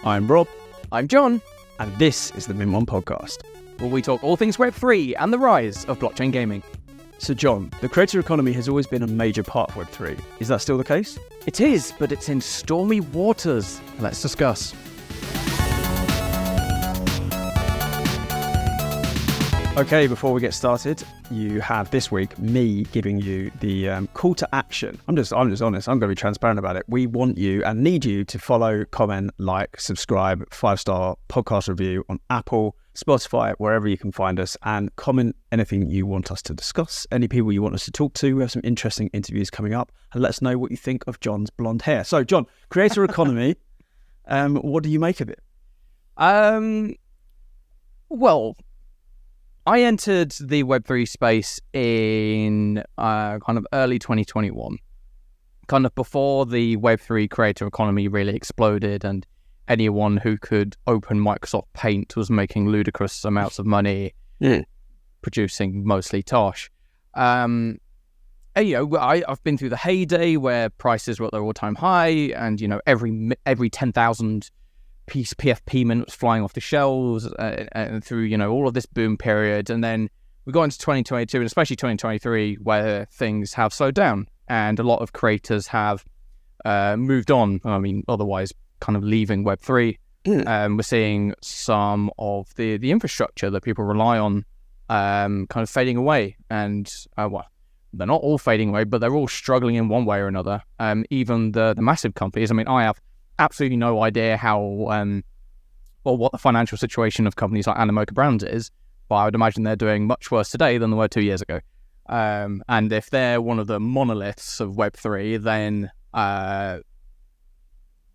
I'm Rob, I'm John, and this is the Min1 podcast. where we talk all things Web3 and the rise of blockchain gaming. So John, the creator economy has always been a major part of Web3. Is that still the case? It is, but it's in stormy waters. Let's discuss. Okay, before we get started, you have this week me giving you the call to action. I'm just honest. I'm going to be transparent about it. We want you and need you to follow, comment, like, subscribe, 5-star podcast review on Apple, Spotify, wherever you can find us, and comment anything you want us to discuss, any people you want us to talk to. We have some interesting interviews coming up, and let us know what you think of John's blonde hair. So, John, creator economy, what do you make of it? Well, I entered the Web3 space in kind of early 2021, kind of before the Web3 creator economy really exploded and anyone who could open Microsoft Paint was making ludicrous amounts of money, producing mostly tosh. And, I've been through the heyday where prices were at their all-time high, and every 10,000 piece PFP mint was flying off the shelves, and through all of this boom period. And then we got into 2022 and especially 2023, where things have slowed down and a lot of creators have moved on. I mean, otherwise kind of leaving Web3. We're seeing some of the infrastructure that people rely on kind of fading away. And they're not all fading away, but they're all struggling in one way or another. Even the massive companies. I mean, I have absolutely no idea how or what the financial situation of companies like Animoca Brands is, but I would imagine they're doing much worse today than they were 2 years ago. And if they're one of the monoliths of Web3, then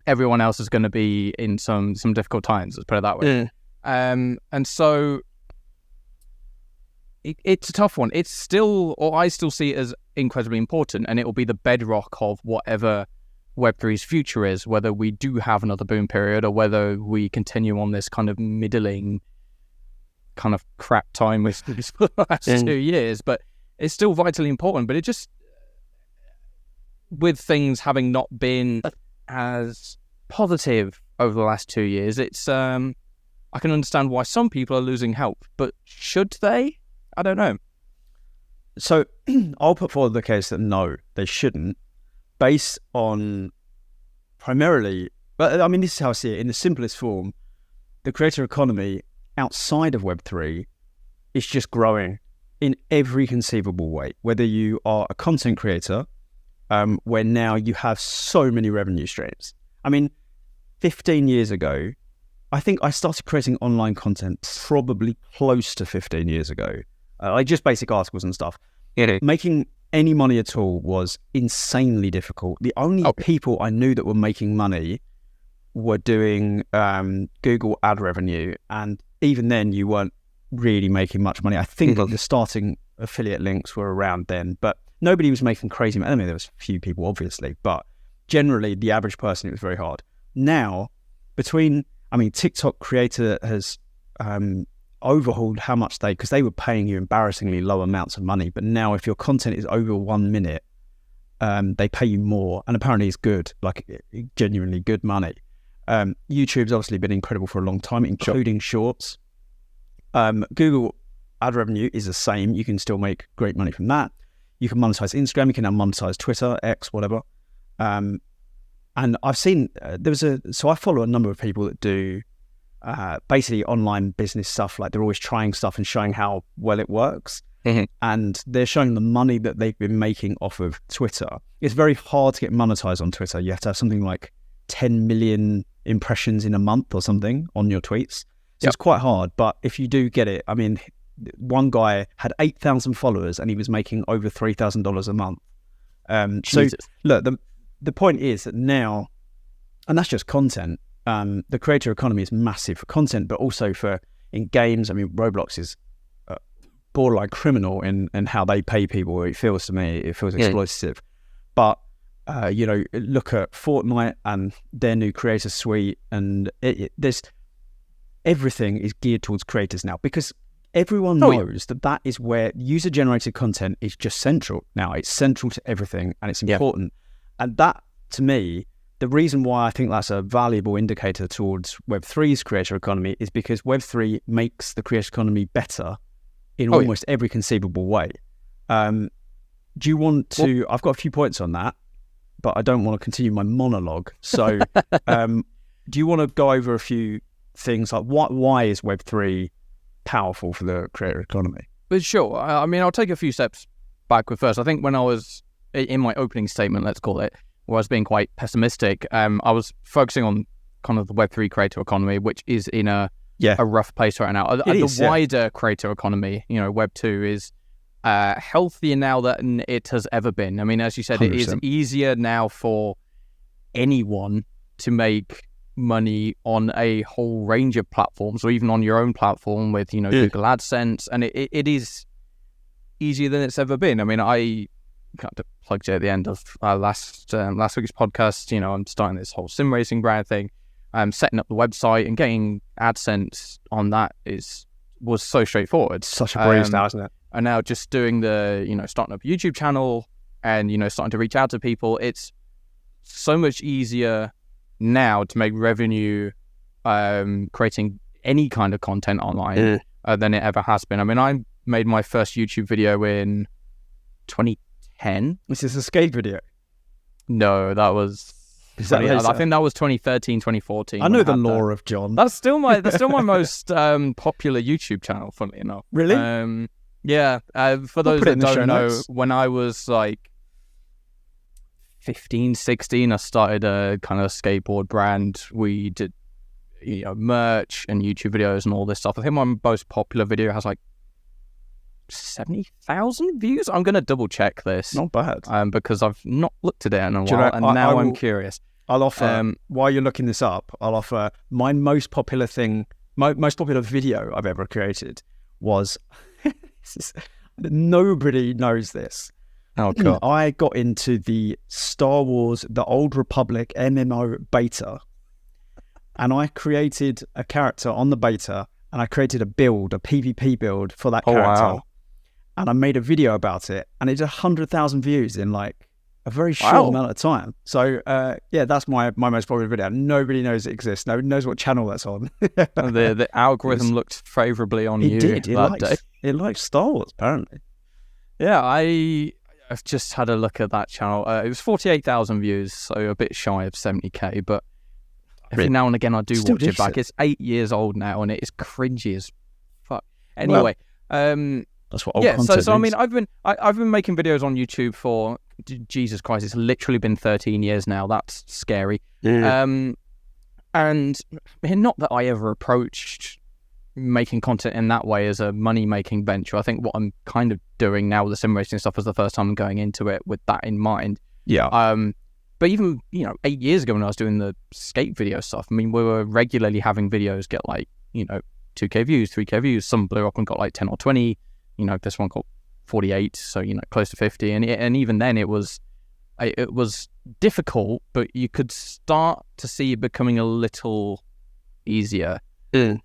everyone else is going to be in some difficult times, let's put it that way. And so it's a tough one. It's still, or I still see it as incredibly important, and it will be the bedrock of whatever Web3's future is, whether we do have another boom period or whether we continue on this kind of middling kind of crap time with this for the last 2 years. But it's still vitally important. But it just, with things having not been as positive over the last 2 years, it's I can understand why some people are losing help, but should they? I don't know. So I'll put forward the case that no, they shouldn't, based on primarily, but I mean, this is how I see it in the simplest form. The creator economy outside of Web3 is just growing in every conceivable way. Whether you are a content creator, where now you have so many revenue streams. I mean, 15 years ago, I think I started creating online content probably close to 15 years ago. Like just basic articles and stuff. Making any money at all was insanely difficult. The only people I knew that were making money were doing Google ad revenue, and even then you weren't really making much money. I think the starting affiliate links were around then, but nobody was making crazy money. I mean, there was a few people obviously, but generally the average person, it was very hard. Now, TikTok creator has overhauled how much because they were paying you embarrassingly low amounts of money, but now if your content is over 1 minute, they pay you more, and apparently it's good, like genuinely good money. YouTube's obviously been incredible for a long time, including shorts. Google ad revenue is the same. You can still make great money from that. You can monetize Instagram, you can now monetize Twitter, X, whatever. And I've seen so I follow a number of people that do basically online business stuff. Like they're always trying stuff and showing how well it works. And they're showing the money that they've been making off of Twitter. It's very hard to get monetized on Twitter. You have to have something like 10 million impressions in a month or something on your tweets. So it's quite hard, but if you do get it, I mean, one guy had 8,000 followers and he was making over $3,000 a month. So look, the point is that now, and that's just content, the creator economy is massive for content, but also in games. I mean, Roblox is borderline criminal in how they pay people. It feels to me, it feels exploitative. But, look at Fortnite and their new creator suite, and there's everything is geared towards creators now, because everyone knows that is where user-generated content is just central now. It's central to everything, and it's important. And that, to me, the reason why I think that's a valuable indicator towards Web3's creator economy is because Web3 makes the creator economy better in almost every conceivable way. Do you want to... I've got a few points on that, but I don't want to continue my monologue. So do you want to go over a few things like why is Web3 powerful for the creator economy? But sure. I mean, I'll take a few steps backward first. I think when I was in my opening statement, let's call it, where I was being quite pessimistic, I was focusing on kind of the Web3 creator economy, which is in a rough place right now. The wider creator economy, Web2 is healthier now than it has ever been. I mean, as you said, 100%. It is easier now for anyone to make money on a whole range of platforms, or even on your own platform with, Google AdSense, and it is easier than it's ever been. I mean, I kind of plugged it at the end of last week's podcast. I'm starting this whole sim racing brand thing. Setting up the website and getting AdSense on that was so straightforward. Such a breeze now, isn't it? And now just doing the, starting up a YouTube channel and, starting to reach out to people, it's so much easier now to make revenue creating any kind of content online than it ever has been. I mean, I made my first YouTube video in 2010. This is a skate video? No, that was... I think that was 2013, 2014. I know the lore of John. That's still my most popular YouTube channel, funnily enough. Really? Yeah. For those that don't know, when I was like 15, 16, I started a kind of skateboard brand. We did, merch and YouTube videos and all this stuff. I think my most popular video has like 70,000 views. I'm going to double check this. Not bad. Because I've not looked at it in a while, and now I'm curious. I'll offer, while you're looking this up, I'll offer my most popular thing, most popular video I've ever created was, nobody knows this. Oh, God. I got into the Star Wars, The Old Republic MMO beta, and I created a character on the beta, and I created a PvP build for that character. Wow. And I made a video about it, and it did 100,000 views in like a very short amount of time. So that's my most popular video. Nobody knows it exists. Nobody knows what channel that's on. The algorithm looked favourably on you that day. It liked Star Wars, apparently. Yeah, I've just had a look at that channel. It was 48,000 views, so a bit shy of 70k, but every now and again I do watch it back. It's 8 years old now, and it is cringy as fuck. Anyway, that's what old content so I mean, I've been making videos on YouTube for Jesus Christ, it's literally been 13 years now. That's scary. Yeah. And not that I ever approached making content in that way as a money-making venture. I think what I'm kind of doing now with the sim racing stuff is the first time I'm going into it with that in mind. Yeah. But even 8 years ago when I was doing the skate video stuff, I mean, we were regularly having videos get like 2k views, 3k views. Some blew up and got like 10 or 20. This one got 48, so close to 50, and even then it was difficult, but you could start to see it becoming a little easier. But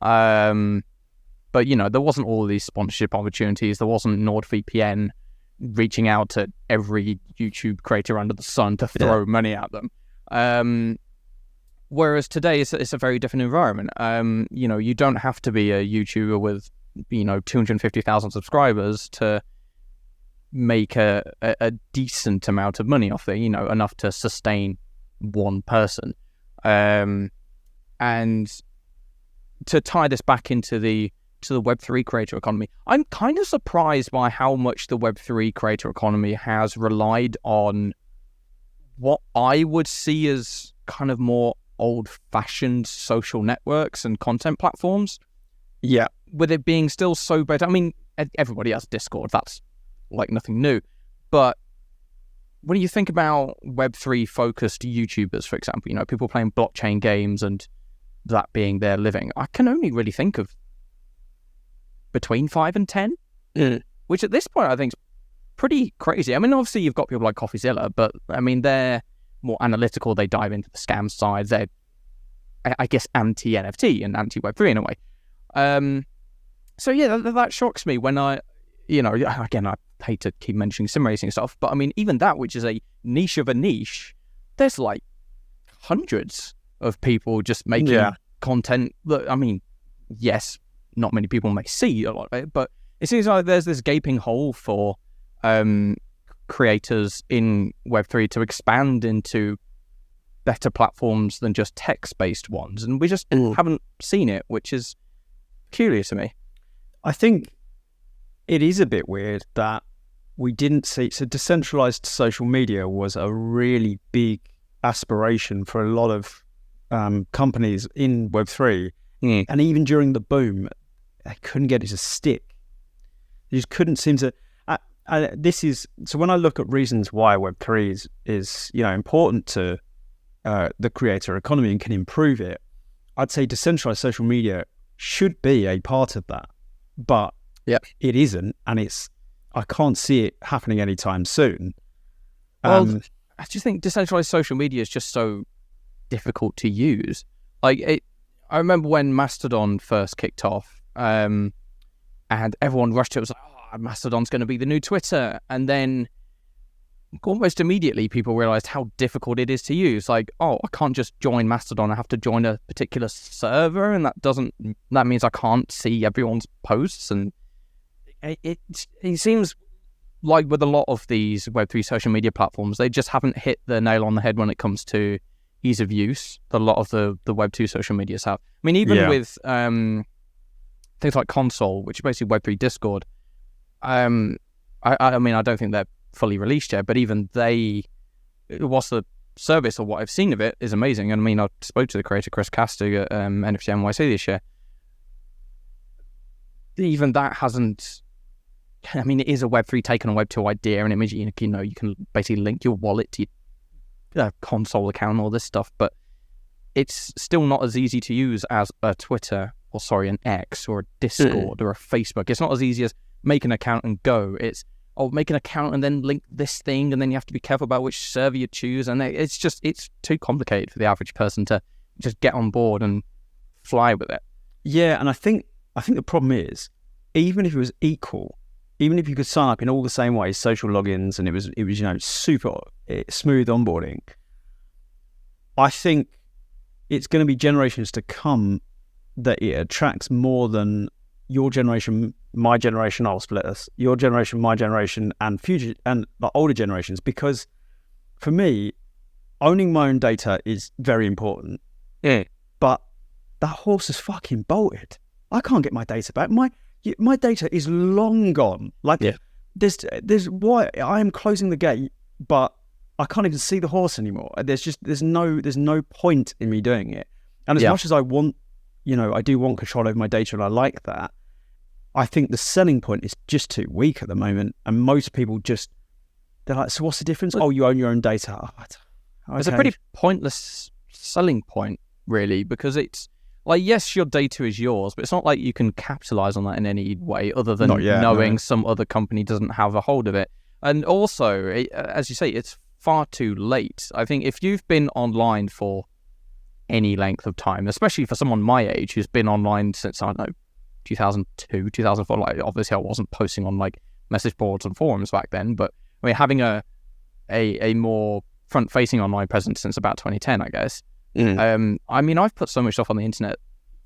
there wasn't all these sponsorship opportunities. There wasn't NordVPN reaching out to every YouTube creator under the sun to throw money at them. Whereas today it's a very different environment. You don't have to be a YouTuber with 250,000 subscribers to make a decent amount of money off it, enough to sustain one person. And to tie this back into the Web3 creator economy, I'm kind of surprised by how much the Web3 creator economy has relied on what I would see as kind of more old-fashioned social networks and content platforms. Yeah. With it being still so bad. I mean, everybody has Discord. That's like nothing new. But when you think about Web3 focused YouTubers, for example, people playing blockchain games and that being their living, I can only really think of between 5 and 10, which at this point I think is pretty crazy. I mean, obviously you've got people like CoffeeZilla, but I mean, they're more analytical. They dive into the scam side. They're, I guess, anti-NFT and anti-Web3 in a way. So yeah, that shocks me when again, I hate to keep mentioning sim racing stuff, but I mean, even that, which is a niche of a niche, there's like hundreds of people just making content that, I mean, yes, not many people may see a lot of it, but it seems like there's this gaping hole for creators in Web3 to expand into better platforms than just text-based ones, and we just haven't seen it, which is curious to me. I think it is a bit weird that we didn't see. So decentralized social media was a really big aspiration for a lot of companies in Web3, and even during the boom, they couldn't get it to stick. They just couldn't seem to. This is so. When I look at reasons why Web3 is important to the creator economy and can improve it, I'd say decentralized social media should be a part of that, but it isn't, and I can't see it happening anytime soon. Well, I just think decentralized social media is just so difficult to use. I remember when Mastodon first kicked off, and everyone rushed to it. It was like, oh, Mastodon's going to be the new Twitter, and then almost immediately people realized how difficult it is to use. Like, oh, I can't just join Mastodon, I have to join a particular server, and that means I can't see everyone's posts. And it seems like with a lot of these Web3 social media platforms, they just haven't hit the nail on the head when it comes to ease of use that a lot of the Web2 social medias have. I mean, even with things like Console, which is basically Web3 Discord, I mean, I don't think they're fully released yet, but even whilst the service or what I've seen of it is amazing, and I mean, I spoke to the creator Chris Castig at NFT NYC this year, even that hasn't, I mean, it is a Web3 take on a Web2 idea, and it means you can basically link your wallet to your console account and all this stuff, but it's still not as easy to use as a Twitter, an X or a Discord or a Facebook. It's not as easy as make an account and go. It's make an account and then link this thing, and then you have to be careful about which server you choose, and it's too complicated for the average person to just get on board and fly with it. Yeah, and I think the problem is, even if it was equal, even if you could sign up in all the same ways, social logins, and it was super smooth onboarding, I think it's going to be generations to come that it attracts more than your generation, my generation, I'll split us, your generation, my generation, and future and the older generations. Because for me, owning my own data is very important. Yeah. But that horse is fucking bolted. I can't get my data back. My data is long gone. There's why I am closing the gate, but I can't even see the horse anymore. There's no point in me doing it. And as much as I want, I do want control over my data, and I like that, I think the selling point is just too weak at the moment. And most people they're like, so what's the difference? Oh, you own your own data. Okay. It's a pretty pointless selling point, really, because it's like, yes, your data is yours, but it's not like you can capitalize on that in any way other than knowing some other company doesn't have a hold of it. And also, as you say, it's far too late. I think if you've been online for any length of time, especially for someone my age who's been online since, I don't know, 2002, 2004, like, obviously I wasn't posting on like message boards and forums back then, but I mean, having a more front-facing online presence since about 2010, I guess. I mean, I've put so much stuff on the internet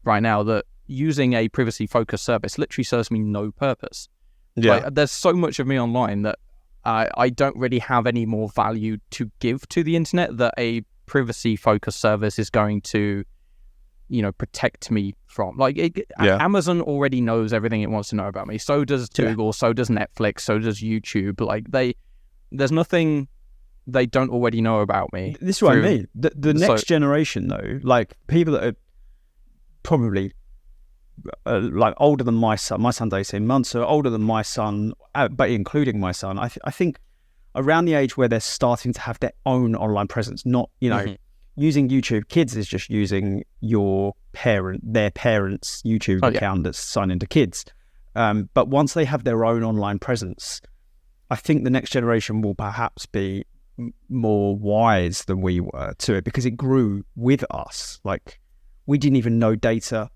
right now that using a privacy-focused service literally serves me no purpose. Like, there's so much of me online that I don't really have any more value to give to the internet that a privacy-focused service is going to, protect me from. Like, Amazon already knows everything it wants to know about me. So does Google, so does Netflix, so does YouTube. Like, there's nothing they don't already know about me. This is what I mean. The next generation, though, like people that are probably like older than my son. My son's 18 months, so older than my son, but including my son. I think around the age where they're starting to have their own online presence, not using YouTube. Kids is just using their parents' YouTube account that's signed into kids. But once they have their own online presence, I think the next generation will perhaps be more wise than we were to it, because it grew with us. Like, we didn't even know data.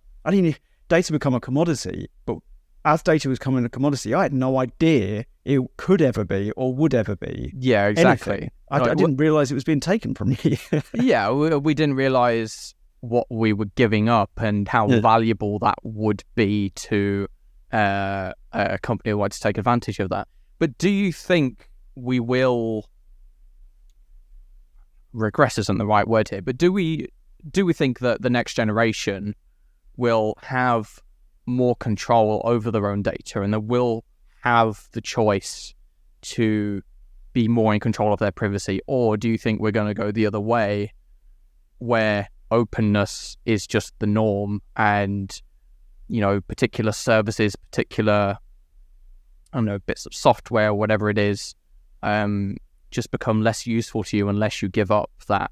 Data become a commodity, but as data was becoming a commodity, I had no idea it could ever be or would ever be. Yeah, exactly. I didn't realize it was being taken from me. Yeah, we didn't realize what we were giving up and how valuable that would be to a company who wants to take advantage of that. But do you think we will... regress isn't the right word here, but do we think that the next generation will have more control over their own data and they will have the choice to be more in control of their privacy? Or do you think we're going to go the other way, where openness is just the norm and, particular services, particular, bits of software or whatever it is, just become less useful to you unless you give up that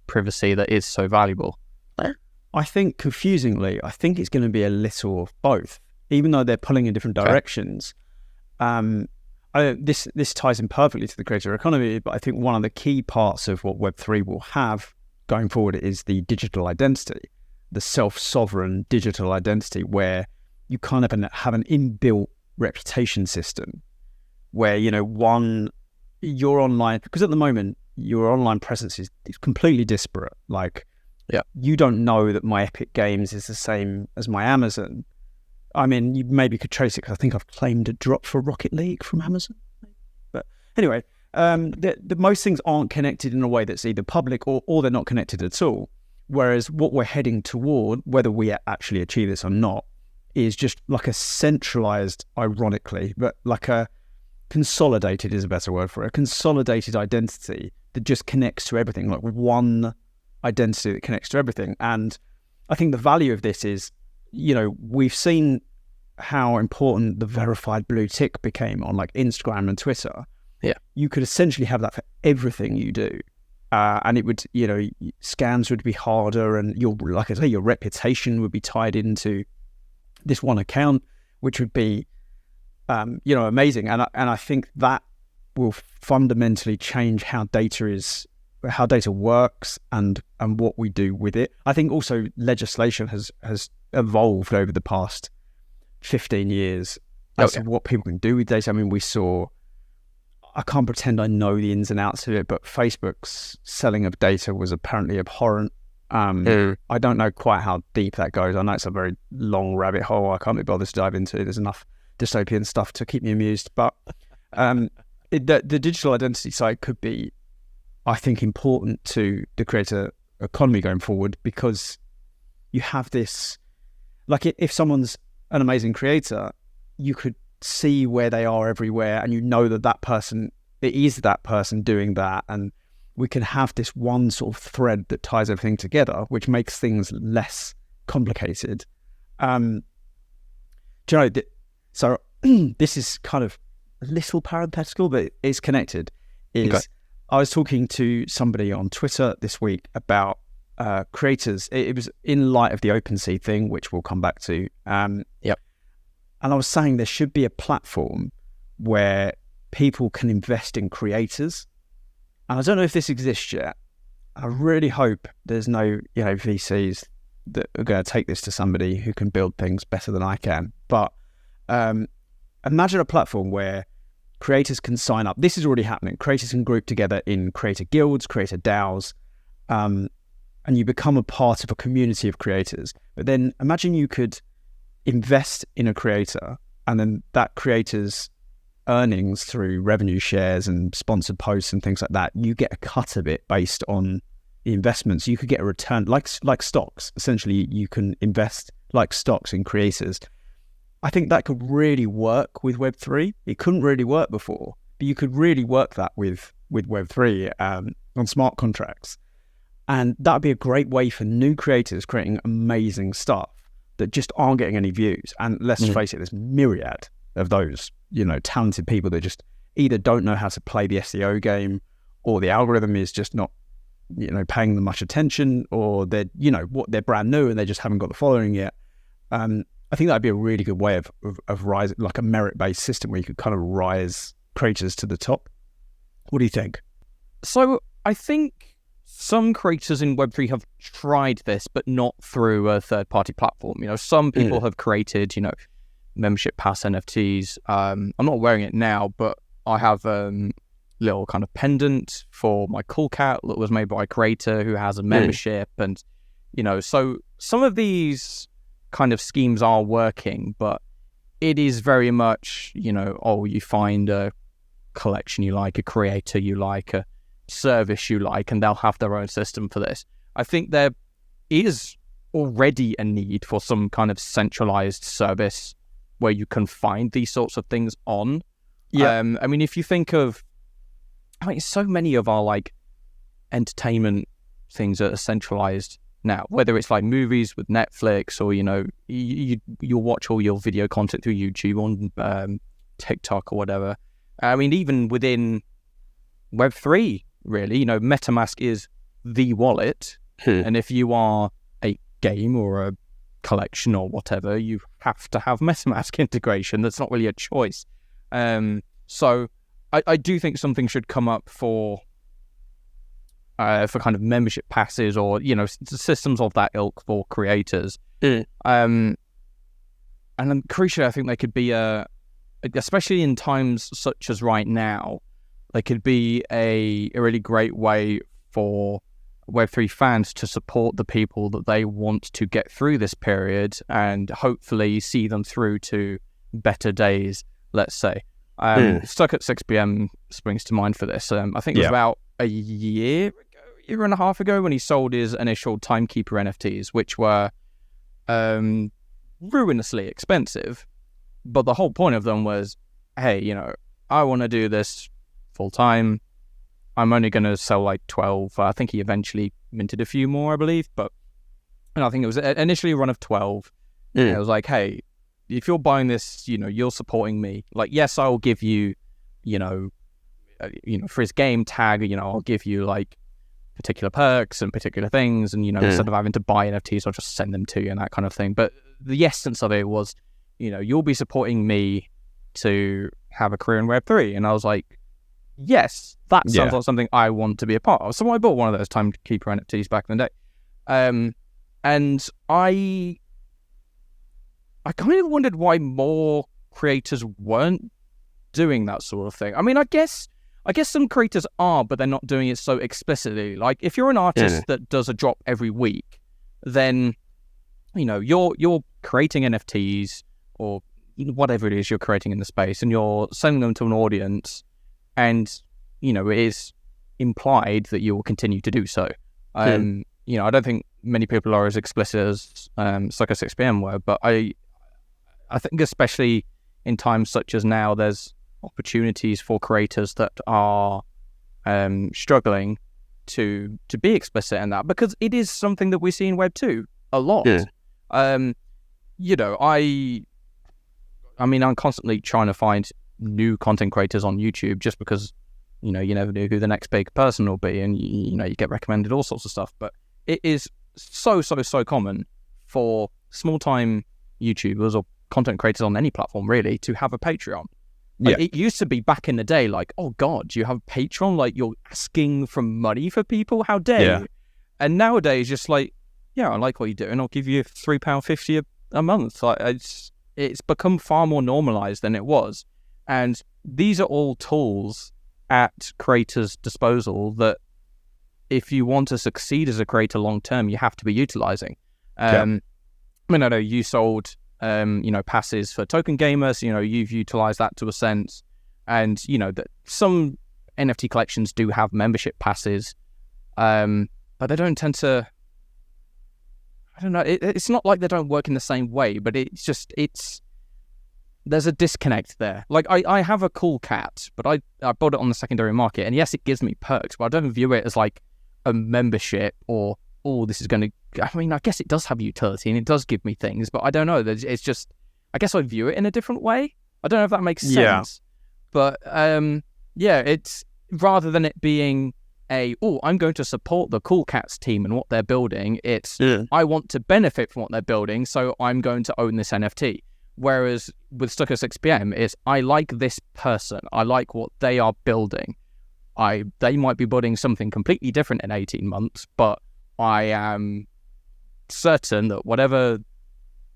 privacy that is so valuable? I think, confusingly, it's going to be a little of both, even though they're pulling in different directions. This ties in perfectly to the creator economy, but I think one of the key parts of what Web3 will have going forward is the digital identity, the self-sovereign digital identity, where you kind of have an inbuilt reputation system where, your online, because at the moment your online presence is completely disparate. You don't know that my Epic Games is the same as my Amazon. I mean, you maybe could trace it because I think I've claimed a drop for Rocket League from Amazon. But anyway, the most things aren't connected in a way that's either public or they're not connected at all. Whereas what we're heading toward, whether we actually achieve this or not, is just like a centralized, ironically, but like a consolidated is a better word for it, a consolidated identity that just connects to everything, like one identity that connects to everything. And I think the value of this is, we've seen how important the verified blue tick became on like Instagram and Twitter. Yeah. You could essentially have that for everything you do. And it would, scams would be harder, and your reputation would be tied into this one account, which would be, amazing. And I think that will fundamentally change how data works and what we do with it. I think also legislation has evolved over the past 15 years as to what people can do with data. I mean, I can't pretend I know the ins and outs of it, but Facebook's selling of data was apparently abhorrent. I don't know quite how deep that goes. I know it's a very long rabbit hole I can't be bothered to dive into. There's enough dystopian stuff to keep me amused. But the digital identity side could be, I think, important to the creator economy going forward, because you have this, like if someone's an amazing creator, you could see where they are everywhere, and that person, it is that person doing that, and we can have this one sort of thread that ties everything together, which makes things less complicated. So this is kind of a little parenthetical, but it's connected. I was talking to somebody on Twitter this week about creators. It was in light of the OpenSea thing, which we'll come back to. And I was saying there should be a platform where people can invest in creators. And I don't know if this exists yet. I really hope there's no, VCs that are going to take this to somebody who can build things better than I can. But imagine a platform where creators can sign up. This is already happening. Creators can group together in creator guilds, creator DAOs, and you become a part of a community of creators. But then imagine you could invest in a creator, and then that creator's earnings through revenue shares and sponsored posts and things like that, you get a cut of it based on the investments. You could get a return like stocks. Essentially, you can invest like stocks in creators. I think that could really work with Web3. It couldn't really work before, but you could really work that with Web3 on smart contracts. And that'd be a great way for new creators creating amazing stuff that just aren't getting any views. And let's face it, there's myriad of those, talented people that just either don't know how to play the SEO game, or the algorithm is just not, paying them much attention, or they're brand new and they just haven't got the following yet. I think that'd be a really good way of rise, like a merit-based system where you could kind of rise creators to the top. What do you think? So I think some creators in Web3 have tried this, but not through a third-party platform. Some people have created, membership pass NFTs. I'm not wearing it now, but I have little kind of pendant for my cool cat that was made by a creator who has a membership, and so some of these kind of schemes are working, but it is very much you find a collection you like, a creator you like, a service you like, and they'll have their own system for this. I think there is already a need for some kind of centralized service where you can find these sorts of things on. If you think of so many of our like entertainment things are centralized now, whether it's like movies with Netflix, or you'll watch all your video content through YouTube on TikTok or whatever. Even within Web3, really, MetaMask is the wallet, and if you are a game or a collection or whatever, you have to have MetaMask integration. That's not really a choice. So I do think something should come up for kind of membership passes, or systems of that ilk for creators. And I'm crucial. I think they could be especially in times such as right now, they could be a really great way for Web3 fans to support the people that they want to get through this period and hopefully see them through to better days, let's say. Stuck at 6 p.m. springs to mind for this. I think it was about a year and a half ago when he sold his initial Timekeeper NFTs, which were ruinously expensive. But the whole point of them was, hey, I want to do this full time. I'm only going to sell like 12. I think he eventually minted a few more, I believe. But I think it was initially a run of 12. And it was like, hey, if you're buying this, you're supporting me. Like, yes, I'll give you, for his game tag, I'll give you like particular perks and particular things. And, instead of having to buy NFTs, I'll just send them to you and that kind of thing. But the essence of it was, you'll be supporting me to have a career in Web3. And I was like, yes, that sounds like something I want to be a part of. So I bought one of those Timekeeper NFTs back in the day. And I kind of wondered why more creators weren't doing that sort of thing. I guess some creators are, but they're not doing it so explicitly. Like, if you're an artist that does a drop every week, then, you're creating NFTs or whatever it is you're creating in the space, and you're sending them to an audience, and, it is implied that you will continue to do so. I don't think many people are as explicit as Sucker 6 PM were, but I think especially in times such as now, there's opportunities for creators that are struggling to be explicit in that, because it is something that we see in Web 2 a lot. I'm constantly trying to find new content creators on YouTube, just because you never know who the next big person will be, and you get recommended all sorts of stuff. But it is so common for small time YouTubers or content creators on any platform really to have a Patreon. Like, it used to be back in the day, like, oh god, you have a Patreon, like you're asking for money for people, how dare you? And nowadays, just like, I like what you do, and I'll give you £3.50 a month. Like, it's become far more normalized than it was, and these are all tools at creators' disposal that, if you want to succeed as a creator long term, you have to be utilizing. I know you sold passes for token gamers, you've utilized that to a sense, and that some NFT collections do have membership passes, but they don't tend to, I don't know, it's not like they don't work in the same way, but there's a disconnect there. Like, I have a cool cat, but I bought it on the secondary market, and yes, it gives me perks, but I don't view it as like a membership, or this is going to, I guess it does have utility and it does give me things, but I don't know. It's just, I guess I view it in a different way. I don't know if that makes sense. But it's rather than it being I'm going to support the Cool Cats team and what they're building, it's I want to benefit from what they're building, so I'm going to own this NFT. Whereas with Stucker 6 PM, it's I like this person, I like what they are building. They might be building something completely different in 18 months, but I am certain that whatever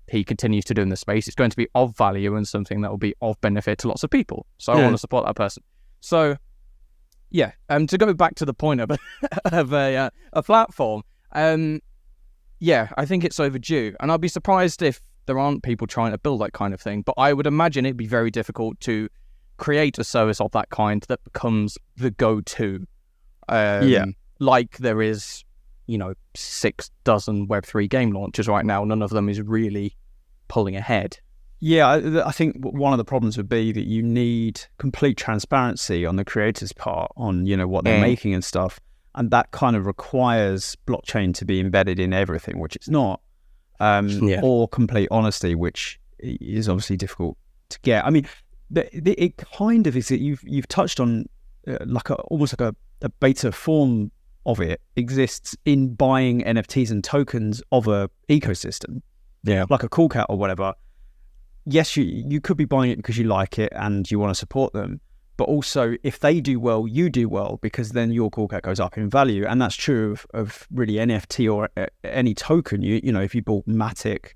he continues to do in the space, it's going to be of value and something that will be of benefit to lots of people. So I want to support that person. So yeah, to go back to the point of a platform, yeah, I think it's overdue, and I'd be surprised if there aren't people trying to build that kind of thing. But I would imagine it'd be very difficult to create a service of that kind that becomes the go-to. Like there is, 6 dozen Web3 game launchers right now. None of them is really pulling ahead. Yeah, I think one of the problems would be that you need complete transparency on the creator's part on, what they're making and stuff. And that kind of requires blockchain to be embedded in everything, which it's not. Or complete honesty, which is obviously difficult to get. I mean, it kind of is that you've touched on almost like a beta form of it exists in buying NFTs and tokens of a ecosystem. Yeah, like a Cool Cat or whatever. Yes, you could be buying it because you like it and you want to support them, but also if they do well, you do well, because then your Cool Cat goes up in value. And that's true of really NFT or any token. If you bought Matic,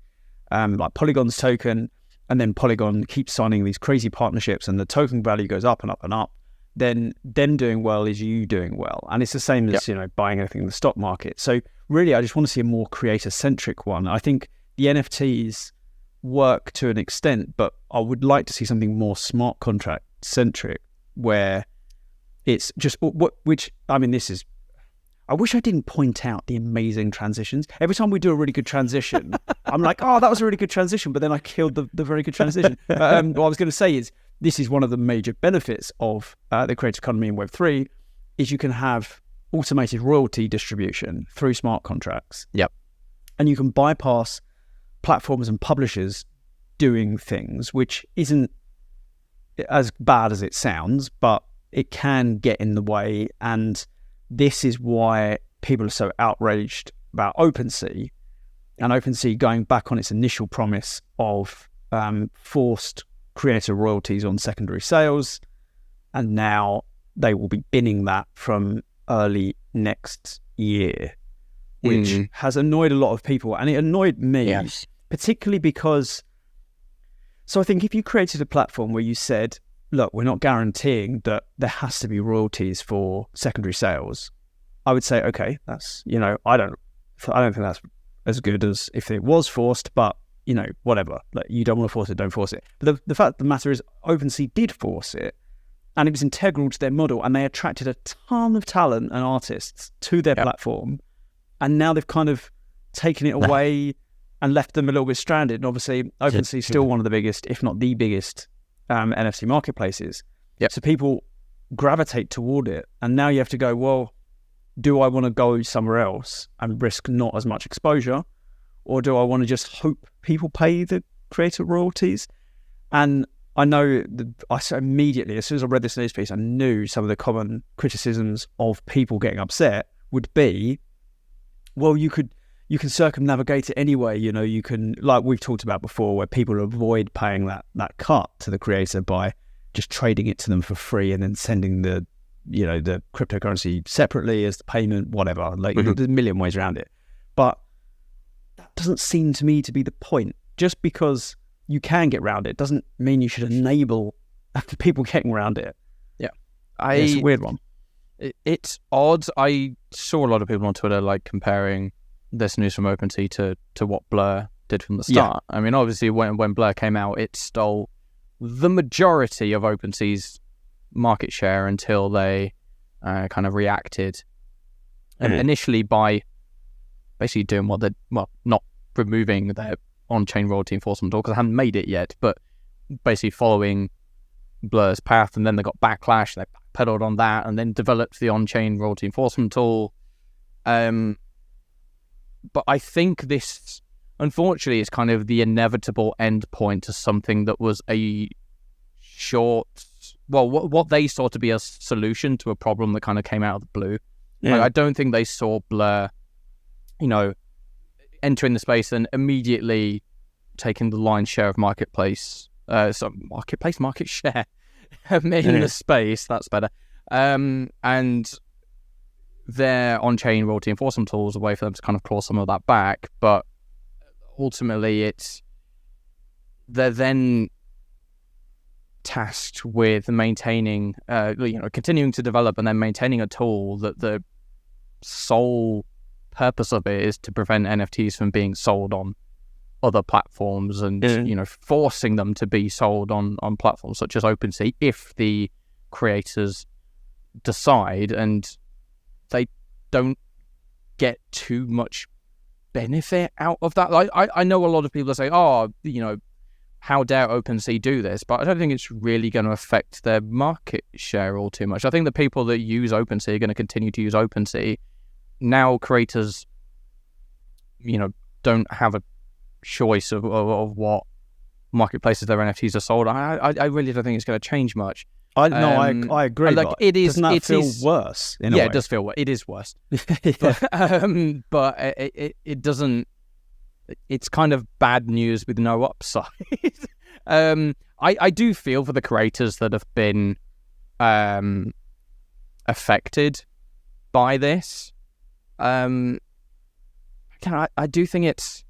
like Polygon's token, and then Polygon keeps signing these crazy partnerships and the token value goes up and up and up, then them doing well is you doing well. And it's the same as, buying anything in the stock market. So really, I just want to see a more creator-centric one. I think the NFTs work to an extent, but I would like to see something more smart contract centric, where it's just I wish I didn't point out the amazing transitions. Every time we do a really good transition, I'm like, oh, that was a really good transition, but then I killed the very good transition. What I was going to say is, this is one of the major benefits of the creator economy in Web3, is you can have automated royalty distribution through smart contracts. Yep. And you can bypass platforms and publishers doing things, which isn't as bad as it sounds, but it can get in the way. And this is why people are so outraged about OpenSea, and OpenSea going back on its initial promise of forced creator royalties on secondary sales, and now they will be binning that from early next year, which has annoyed a lot of people, and it annoyed me, particularly because, so I think if you created a platform where you said, look, we're not guaranteeing that there has to be royalties for secondary sales, I would say, okay, that's, I don't think that's as good as if it was forced, but whatever. Like, you don't want to force it, don't force it. But the fact of the matter is, OpenSea did force it, and it was integral to their model, and they attracted a ton of talent and artists to their platform, and now they've kind of taken it away and left them a little bit stranded. And obviously, OpenSea is still one of the biggest, if not the biggest, NFT marketplaces. Yep. So people gravitate toward it, and now you have to go, well, do I want to go somewhere else and risk not as much exposure, or do I want to just hope people pay the creator royalties? And I know that immediately, as soon as I read this news piece, I knew some of the common criticisms of people getting upset would be, well, you can circumnavigate it anyway. You can, like we've talked about before, where people avoid paying that cut to the creator by just trading it to them for free and then sending the cryptocurrency separately as the payment, whatever. Like, there's a million ways around it. But that doesn't seem to me to be the point. Just because you can get around it doesn't mean you should enable people getting around it. Yeah. It's a weird one. It's odd. I saw a lot of people on Twitter comparing this news from OpenSea to what Blur did from the start. Yeah. I mean, obviously, when Blur came out, it stole the majority of OpenSea's market share until they kind of reacted initially by basically doing not removing their on-chain royalty enforcement tool, because I haven't made it yet, but basically following Blur's path, and then they got backlash, they pedaled on that, and then developed the on-chain royalty enforcement tool. But I think this, unfortunately, is kind of the inevitable end point to something that was a short, what they saw to be a solution to a problem that kind of came out of the blue. Yeah. I don't think they saw Blur, entering the space and immediately taking the lion's share of market share in the space. That's better. And their on-chain royalty enforcement tools, a way for them to kind of claw some of that back. But ultimately, it's they're then tasked with maintaining, continuing to develop and then maintaining a tool that the sole purpose of it is to prevent NFTs from being sold on other platforms and, forcing them to be sold on platforms such as OpenSea if the creators decide, and they don't get too much benefit out of that. I know a lot of people say, how dare OpenSea do this? But I don't think it's really going to affect their market share all too much. I think the people that use OpenSea are going to continue to use OpenSea. Now creators, don't have a choice of what marketplaces their NFTs are sold. I really don't think it's going to change much. I agree. Like it is, doesn't that feel worse? In a way? It does feel worse. It is worse. But it doesn't. It's kind of bad news with no upside. I do feel for the creators that have been affected by this. I do think it's.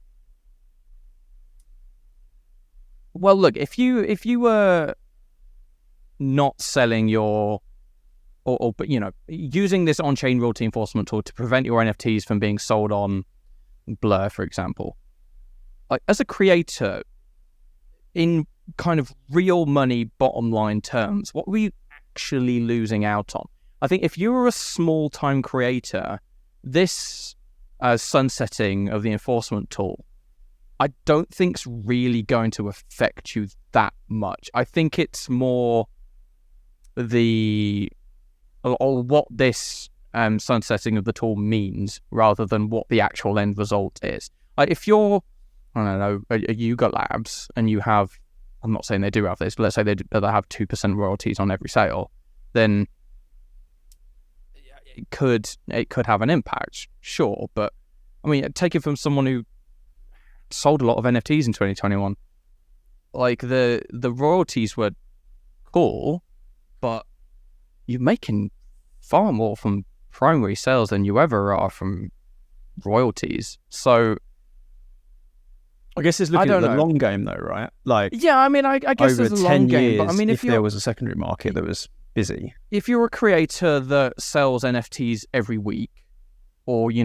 Well, look, if you were not selling your, but using this on-chain royalty enforcement tool to prevent your NFTs from being sold on Blur, for example, like as a creator, in kind of real money bottom line terms, what were you actually losing out on? I think if you were a small-time creator, this sunsetting of the enforcement tool, I don't think it's really going to affect you that much. I think it's more what this sunsetting of the tool means rather than what the actual end result is. Like if you're, I don't know, a Yuga Labs and you have, I'm not saying they do have this, but let's say they have 2% royalties on every sale, then it could have an impact, sure. But I mean, take it from someone who sold a lot of NFTs in 2021. Like the royalties were cool, but you're making far more from primary sales than you ever are from royalties. So I guess it's looking at the long game though, right? Like, yeah, I mean, I guess there's a long game, but I mean, if there was a secondary market that was busy, if you're a creator that sells NFTs every week, or you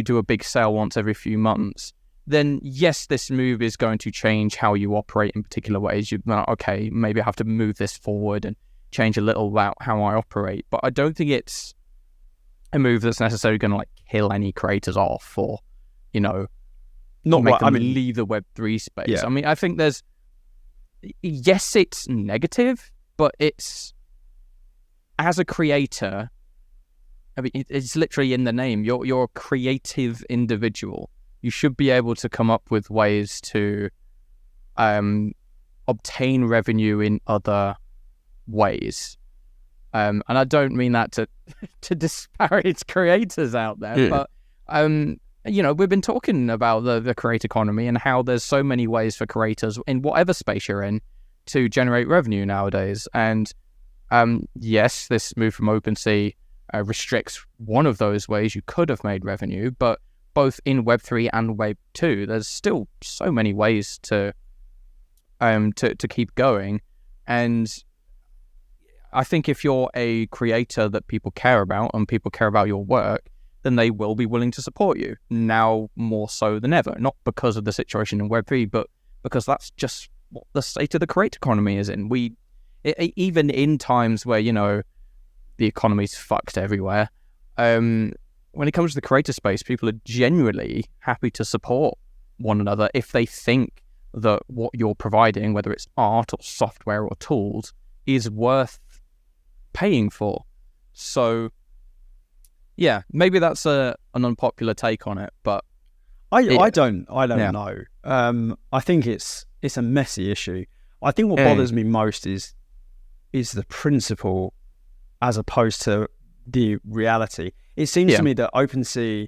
do a big sale once every few months, then yes, this move is going to change how you operate in particular ways. You're like, okay, maybe I have to move this forward and change a little about how I operate. But I don't think it's a move that's necessarily going to like kill any creators off or, not make them leave the Web3 space. Yeah. I mean, I think yes, it's negative, but it's, as a creator, I mean, it's literally in the name. You're a creative individual. You should be able to come up with ways to obtain revenue in other ways. And I don't mean that to disparage creators out there, but we've been talking about the creator economy and how there's so many ways for creators in whatever space you're in to generate revenue nowadays. And yes, this move from OpenSea restricts one of those ways you could have made revenue, but both in Web3 and Web2, there's still so many ways to keep going. And I think if you're a creator that people care about and people care about your work, then they will be willing to support you now more so than ever. Not because of the situation in Web3, but because that's just what the state of the creator economy is in. Even in times where, the economy's fucked everywhere, when it comes to the creator space, people are genuinely happy to support one another if they think that what you're providing, whether it's art or software or tools, is worth paying for. So, yeah, maybe that's an unpopular take on it, but I don't know. I think it's a messy issue. I think what bothers me most is the principle as opposed to the reality. It seems to me that OpenSea.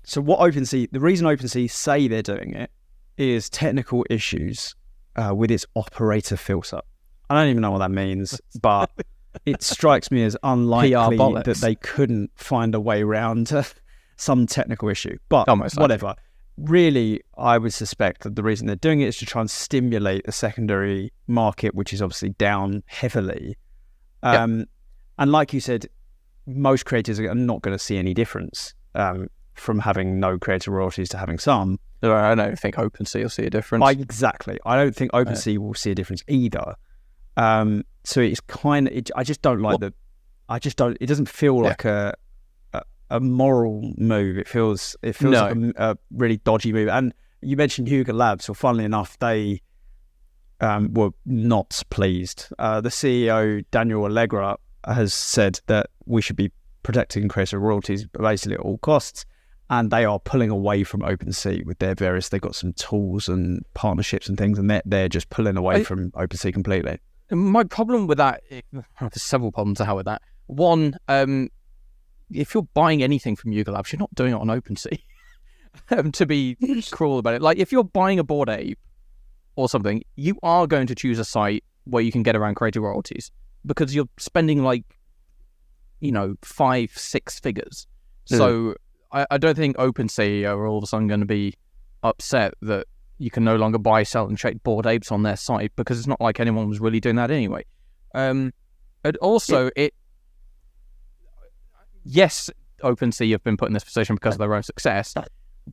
So the reason OpenSea say they're doing it is technical issues with its operator filter. I don't even know what that means, but it strikes me as unlikely that they couldn't find a way around some technical issue. But whatever. really, I would suspect that the reason they're doing it is to try and stimulate a secondary market, which is obviously down heavily. And like you said, most creators are not going to see any difference from having no creator royalties to having some. I don't think OpenSea will see a difference. Exactly. I don't think OpenSea will see a difference either. So it's kind of, I just don't like it doesn't feel like a moral move. It feels like a really dodgy move. And you mentioned Yuga Labs, so funnily enough, they were not pleased. The CEO, Daniel Allegra, has said that we should be protecting creator royalties basically at all costs, and they are pulling away from OpenSea with their they've got some tools and partnerships and things, and they're just pulling away from OpenSea completely. My problem with that, there's several problems I have with that. One, if you're buying anything from Yuga Labs, you're not doing it on OpenSea. To be cruel about it, like if you're buying a Bored Ape or something, you are going to choose a site where you can get around creator royalties, because you're spending 5-6 figures. So I don't think OpenSea are all of a sudden going to be upset that you can no longer buy, sell, and trade Bored Apes on their site, because it's not like anyone was really doing that anyway. And also, yes, OpenSea have been put in this position because of their own success,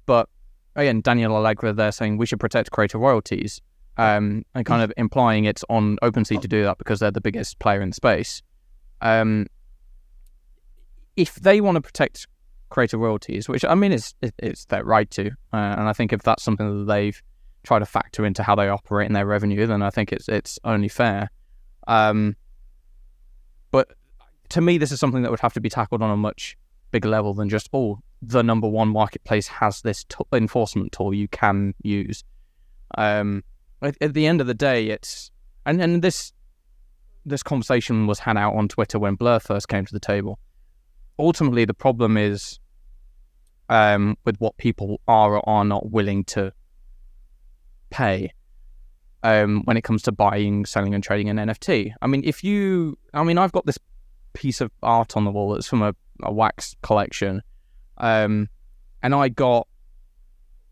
but again, Daniel Allegra, they're saying we should protect creator royalties, and kind of implying it's on OpenSea to do that because they're the biggest player in the space. If they want to protect creator royalties, which I mean it's their right to, and I think if that's something that they've tried to factor into how they operate in their revenue, then I think it's only fair. But to me, this is something that would have to be tackled on a much bigger level than just the number one marketplace has this enforcement tool you can use. At the end of the day, it's and this conversation was had out on Twitter when Blur first came to the table. Ultimately, the problem is with what people are or are not willing to pay when it comes to buying, selling, and trading an NFT. I've got this piece of art on the wall that's from a wax collection, and I got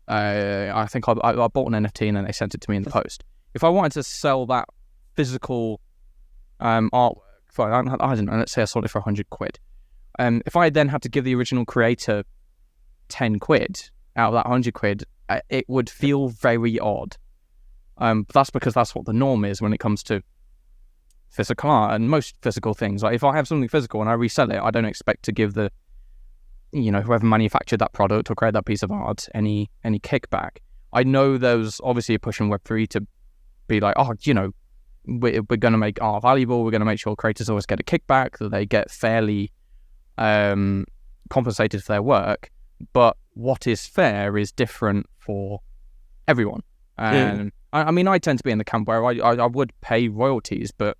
I think I bought an NFT and then they sent it to me in the post. If I wanted to sell that physical artwork for, I don't know, let's say I sold it for 100 quid. If I then had to give the original creator 10 quid out of that 100 quid, it would feel very odd. But that's because that's what the norm is when it comes to physical art and most physical things. Like if I have something physical and I resell it, I don't expect to give whoever manufactured that product or created that piece of art any kickback. I know there's obviously a push in Web3 to be like, we're going to make art valuable. We're going to make sure creators always get a kickback, that they get fairly compensated for their work. But what is fair is different for everyone. And I tend to be in the camp where I would pay royalties, but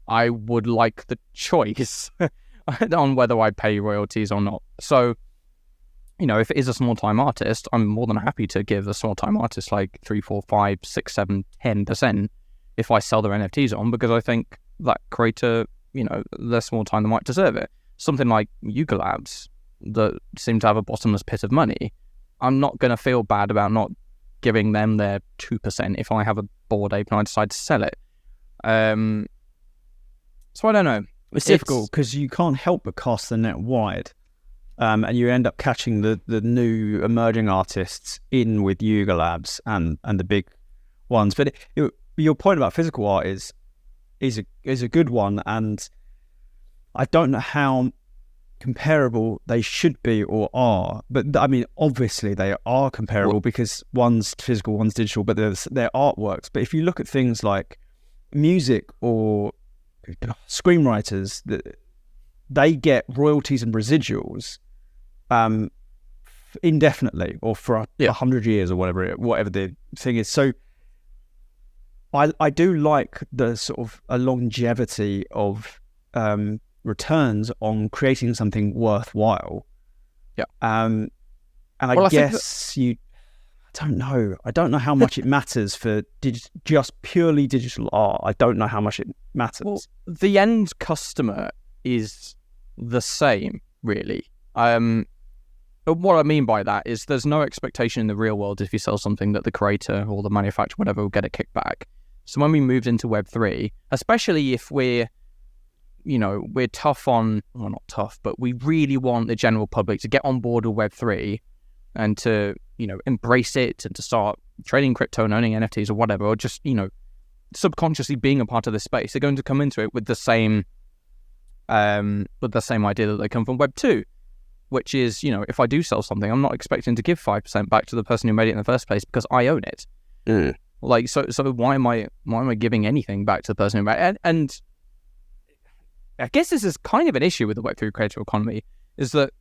I would like the choice on whether I pay royalties or not. So, if it is a small-time artist, I'm more than happy to give a small-time artist like 3, 4, 5, 6, 7, 10% if I sell their NFTs on, because I think that creator, their small-time, they might deserve it. Something like Yuga Labs that seem to have a bottomless pit of money, I'm not going to feel bad about not giving them their 2% if I have a Bored Ape and I decide to sell it. So I don't know. It's difficult because you can't help but cast the net wide, and you end up catching the new emerging artists in with Yuga Labs and the big ones. But your point about physical art is a good one, and I don't know how comparable they should be or are. But obviously they are comparable because one's physical, one's digital, but they're artworks. But if you look at things like music or screenwriters, they get royalties and residuals indefinitely or for 100 years or whatever the thing is. So I do like the sort of a longevity of returns on creating something worthwhile. And I don't know how much it matters for just purely digital art. I don't know how much it matters. Well, the end customer is the same, really. what I mean by that is there's no expectation in the real world if you sell something that the creator or the manufacturer, whatever, will get a kickback. So when we moved into Web3, especially if we're tough on, well, not tough, but we really want the general public to get on board with Web3 and to, embrace it and to start trading crypto and owning NFTs or whatever, or just, subconsciously being a part of this space, they're going to come into it with the same idea that they come from Web2, which is, if I do sell something, I'm not expecting to give 5% back to the person who made it in the first place because I own it. Like, so why am I giving anything back to the person who made it? And I guess this is kind of an issue with the Web3 creator economy, is that,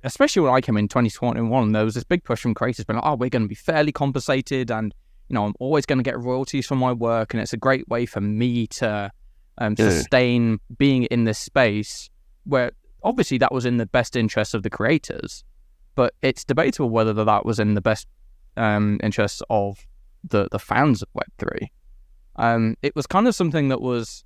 especially when I came in 2021, there was this big push from creators being like, we're going to be fairly compensated, and, I'm always going to get royalties from my work, and it's a great way for me to sustain being in this space, where obviously that was in the best interest of the creators, but it's debatable whether that was in the best interests of the fans of Web3. It was kind of something that was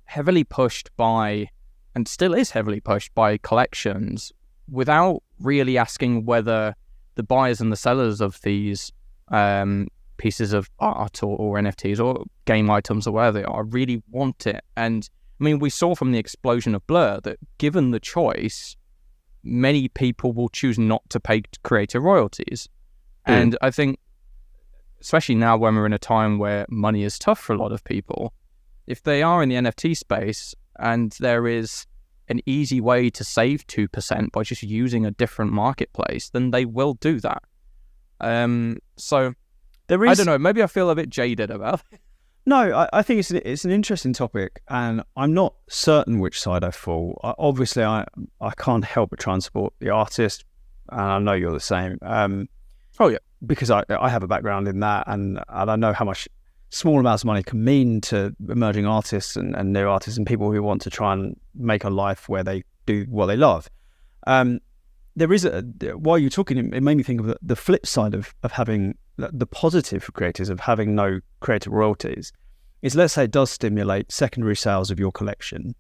heavily pushed by, and still is heavily pushed by, collections, without really asking whether the buyers and the sellers of these pieces of art or NFTs or game items or whatever they are really want it. And I mean, we saw from the explosion of Blur that given the choice, many people will choose not to pay creator royalties. And I think, especially now when we're in a time where money is tough for a lot of people, if they are in the NFT space and there is an easy way to save 2% by just using a different marketplace, then they will do that. So there is, I don't know, maybe I feel a bit jaded about it. No, I think it's an interesting topic, and I'm not certain which side I fall. Obviously, I can't help but try and support the artist, and I know you're the same. Because I have a background in that, and I know how much small amounts of money can mean to emerging artists and new artists and people who want to try and make a life where they do what they love. There is while you're talking, it made me think of the flip side of having the positive for creators of having no creator royalties is, let's say it does stimulate secondary sales of your collection.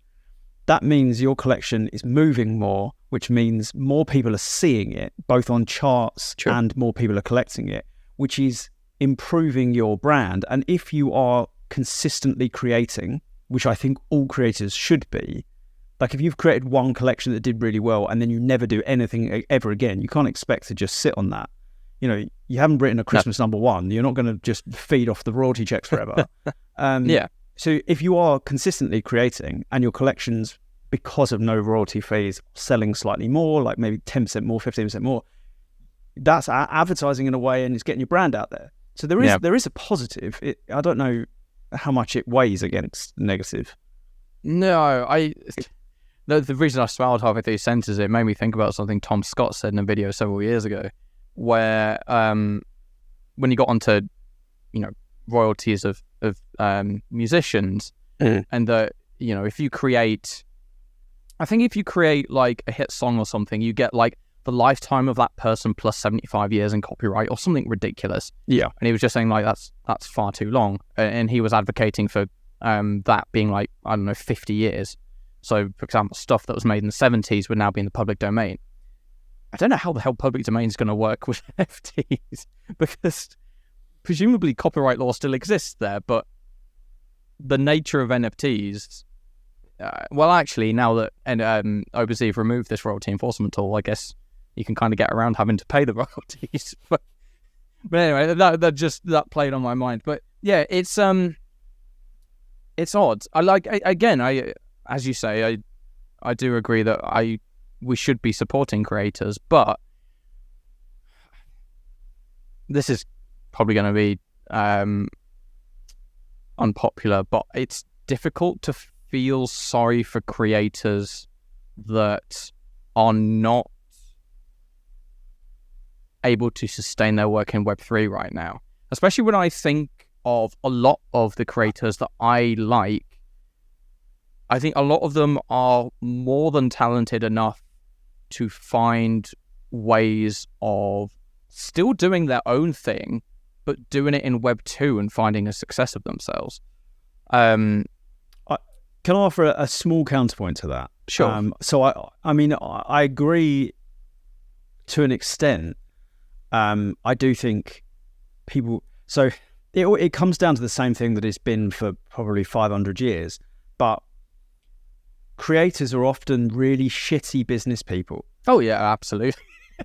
That means your collection is moving more, which means more people are seeing it, both on charts and more people are collecting it, which is improving your brand. And if you are consistently creating, which I think all creators should be, like if you've created one collection that did really well and then you never do anything ever again, you can't expect to just sit on that. You haven't written a Christmas number one. You're not going to just feed off the royalty checks forever. So if you are consistently creating and your collections, because of no royalty fees, selling slightly more, like maybe 10% more, 15% more, that's advertising in a way, and it's getting your brand out there. So there is a positive. I don't know how much it weighs against negative. No, the reason I smiled halfway through sentences, it made me think about something Tom Scott said in a video several years ago, where when he got onto, royalties of musicians, and that, if you create like a hit song or something, you get like the lifetime of that person plus 75 years in copyright or something ridiculous. Yeah. And he was just saying like that's far too long, and he was advocating for that being like, I don't know, 50 years. So, for example, stuff that was made in the 70s would now be in the public domain. I don't know how the hell public domain is going to work with NFTs, because presumably copyright law still exists there, but the nature of NFTs, well, actually, now that OpenSea have removed this royalty enforcement tool, I guess you can kind of get around having to pay the royalties. but anyway, that played on my mind. But yeah, it's odd. As you say, I do agree that we should be supporting creators, but this is probably going to be unpopular, but it's difficult to feel sorry for creators that are not able to sustain their work in Web3 right now, especially when I think of a lot of the creators that I like. I think a lot of them are more than talented enough to find ways of still doing their own thing, but doing it in Web 2 and finding a success of themselves. Can I offer a small counterpoint to that? Sure. So I mean, I agree to an extent, I do think people. So it comes down to the same thing that it's been for probably 500 years, but creators are often really shitty business people. Oh yeah, absolutely.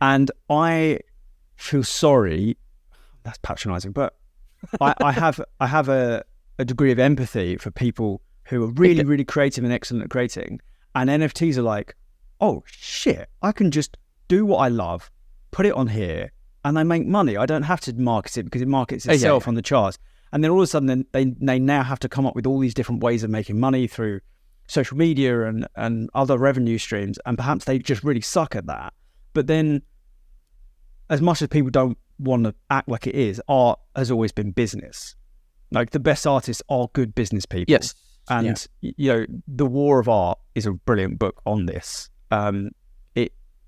And I feel sorry. That's patronising, but I have a degree of empathy for people who are really, really creative and excellent at creating. And NFTs are like, oh shit, I can just do what I love, put it on here, and they make money. I don't have to market it because it markets itself on the charts. And then all of a sudden, they now have to come up with all these different ways of making money through social media and other revenue streams. And perhaps they just really suck at that. But then, as much as people don't want to act like it is, art has always been business. Like, the best artists are good business people. Yes. And, The War of Art is a brilliant book on this.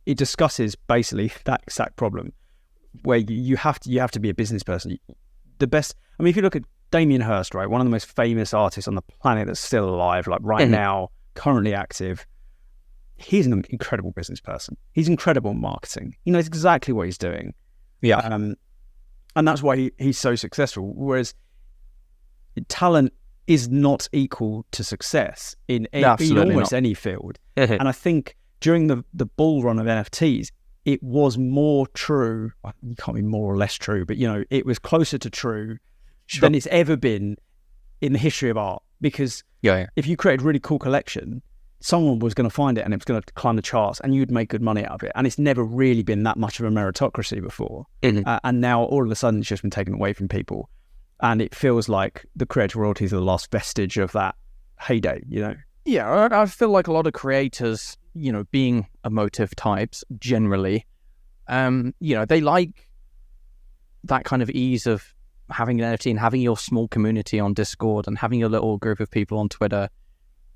It discusses basically that exact problem, where you have to be a business person. The best, I mean, if you look at Damien Hirst, right, one of the most famous artists on the planet that's still alive, like right now, currently active, he's an incredible business person. He's incredible in marketing. He knows exactly what he's doing. Yeah. And that's why he's so successful. Whereas talent is not equal to success in almost any field. And I think during the bull run of NFTs, it was more true. You can't be more or less true, but it was closer to true than it's ever been in the history of art. Because if you created a really cool collection, someone was going to find it and it was going to climb the charts, and you'd make good money out of it. And it's never really been that much of a meritocracy before. And now all of a sudden it's just been taken away from people. And it feels like the creator royalties are the last vestige of that heyday, Yeah, I feel like a lot of creators, being emotive types generally, they like that kind of ease of having an NFT and having your small community on Discord and having your little group of people on Twitter,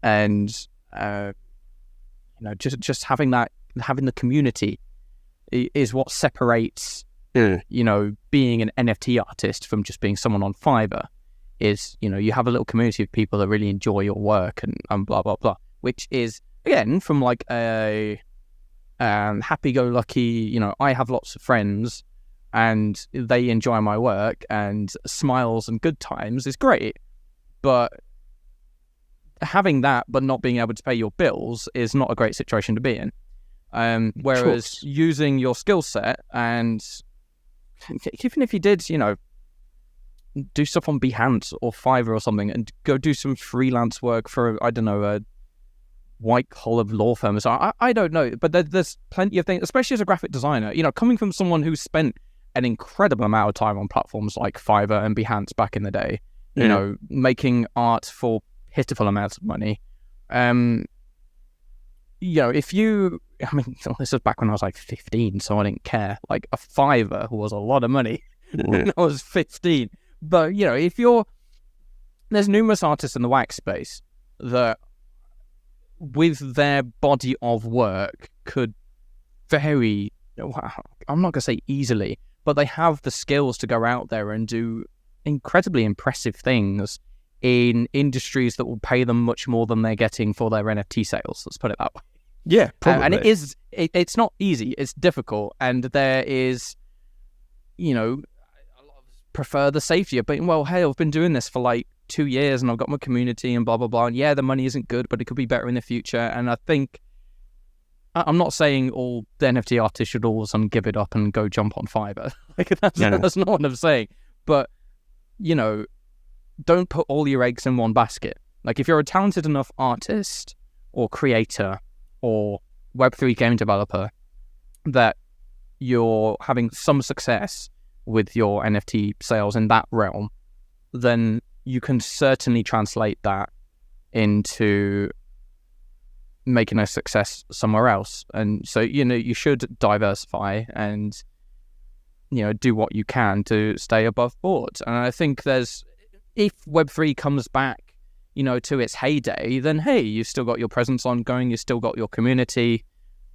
and just having the community is what separates being an NFT artist from just being someone on Fiverr. Is you have a little community of people that really enjoy your work and blah blah blah, which is again from like a happy-go-lucky, I have lots of friends and they enjoy my work, and smiles and good times is great. But having that but not being able to pay your bills is not a great situation to be in. Whereas using your skill set, and even if you did, do stuff on Behance or Fiverr or something, and go do some freelance work for, I don't know, a white-collar law firm or so. I don't know, but there's plenty of things, especially as a graphic designer, coming from someone who spent an incredible amount of time on platforms like Fiverr and Behance back in the day, making art for pitiful amounts of money. If you, this was back when I was like 15, so I didn't care. Like, a Fiverr was a lot of money when I was 15. But, there's numerous artists in the wax space that, with their body of work, could very, I'm not going to say easily, but they have the skills to go out there and do incredibly impressive things in industries that will pay them much more than they're getting for their NFT sales. Let's put it that way. Yeah, probably. And it's not easy. It's difficult. And there is, a lot of us prefer the safety of being, well, hey, I've been doing this for like 2 years and I've got my community and blah, blah, blah. And yeah, the money isn't good, but it could be better in the future. And I think, I'm not saying all the NFT artists should all of a sudden give it up and go jump on Fiverr. That's not what I'm saying. But, don't put all your eggs in one basket. Like, if you're a talented enough artist or creator or Web3 game developer that you're having some success with your NFT sales in that realm, then you can certainly translate that into making a success somewhere else. And so, you should diversify and, do what you can to stay above board. And I think if Web3 comes back, to its heyday, then hey, you've still got your presence ongoing, you've still got your community,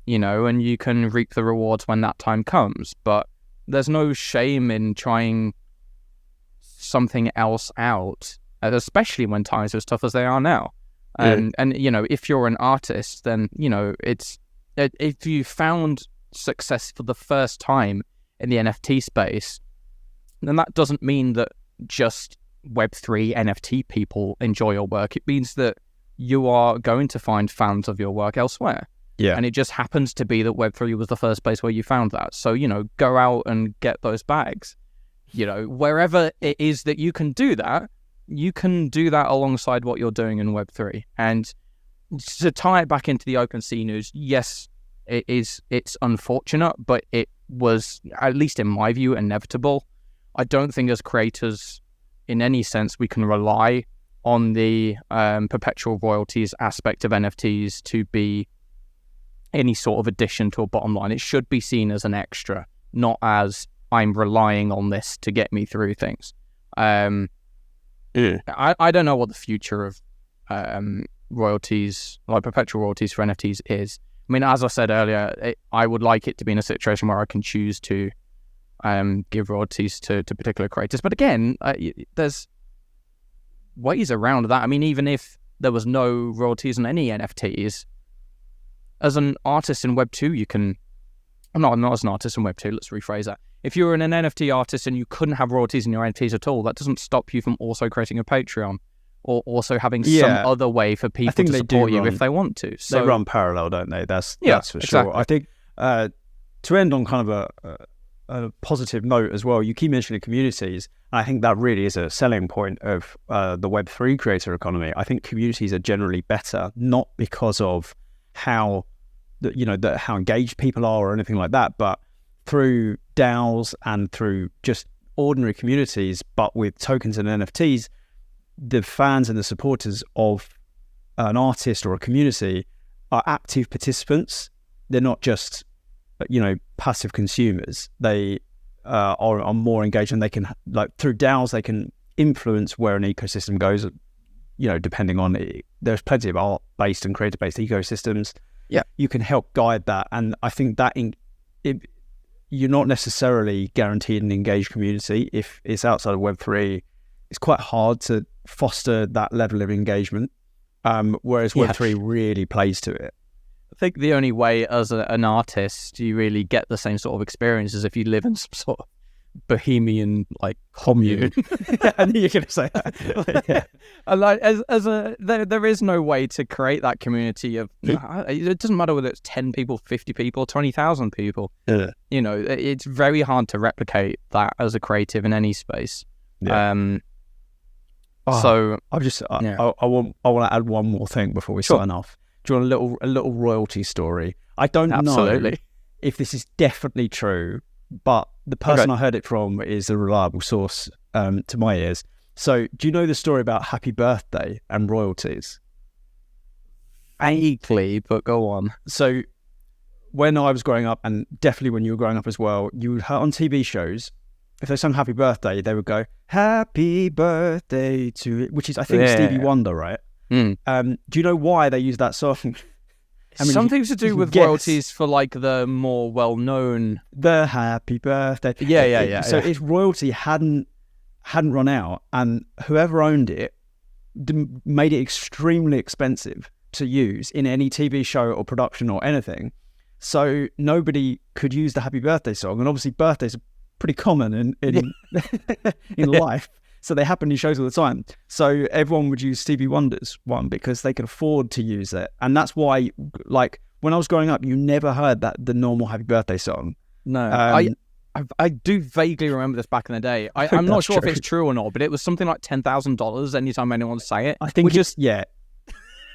and you can reap the rewards when that time comes. But there's no shame in trying something else out, especially when times are as tough as they are now. And if you're an artist, then, it's if you found success for the first time in the NFT space, then that doesn't mean that just Web3 NFT people enjoy your work. It means that you are going to find fans of your work elsewhere. Yeah. And it just happens to be that Web3 was the first place where you found that. So, go out and get those bags. Wherever it is that you can do that alongside what you're doing in Web3. And to tie it back into the OpenSea news, yes, it's unfortunate, but it was, at least in my view, inevitable. I don't think as creators, in any sense, we can rely on the perpetual royalties aspect of NFTs to be any sort of addition to a bottom line. It should be seen as an extra, not as I'm relying on this to get me through things. I don't know what the future of royalties, like perpetual royalties for NFTs is. I mean, as I said earlier, I would like it to be in a situation where I can choose to give royalties to particular creators. But again, there's ways around that. I mean, even if there was no royalties on any NFTs, as an artist in Web 2, you can... not as an artist in Web 2, let's rephrase that. If you were an NFT artist and you couldn't have royalties in your NFTs at all, that doesn't stop you from also creating a Patreon or also having some other way for people to support you if they want to. So, they run parallel, don't they? That's for exactly. sure. I think to end on kind of a positive note as well, you keep mentioning communities, and I think that really is a selling point of the Web3 creator economy. I think communities are generally better, not because of how engaged people are or anything like that, but through DAOs and through just ordinary communities, but with tokens and NFTs, the fans and the supporters of an artist or a community are active participants. They're not just, passive consumers. They are more engaged, and they can, through DAOs, they can influence where an ecosystem goes, depending on it. There's plenty of art-based and creator-based ecosystems. Yeah, you can help guide that, and I think that you're not necessarily guaranteed an engaged community if it's outside of Web3. It's quite hard to foster that level of engagement, whereas Web3 really plays to it. I think the only way as an artist you really get the same sort of experience is if you live in some sort of bohemian commune. I knew you were going to say that. Yeah. And there is no way to create that community of. It doesn't matter whether it's 10 people, 50 people, 20,000 people. Yeah. It's very hard to replicate that as a creative in any space. Yeah. So I want to add one more thing before we sign off. Do you want a little royalty story? I don't know if this is definitely true, but the person I heard it from is a reliable source to my ears. So, do you know the story about Happy Birthday and royalties? Vaguely, but go on. So, when I was growing up, and definitely when you were growing up as well, you would on TV shows, if they sung Happy Birthday, they would go, Happy Birthday to... which is, I think, Stevie Wonder, right? Mm. Do you know why they use that song? Something to do with royalties for the more well-known... The Happy Birthday. Yeah. So its royalty hadn't run out, and whoever owned it made it extremely expensive to use in any TV show or production or anything. So nobody could use the Happy Birthday song, and obviously birthdays are pretty common in life. So they happen in shows all the time. So everyone would use Stevie Wonder's one because they could afford to use it. And that's why, when I was growing up, you never heard the normal Happy Birthday song. No, I do vaguely remember this back in the day. I'm not sure if it's true or not, but it was something like $10,000 anytime anyone say it. I think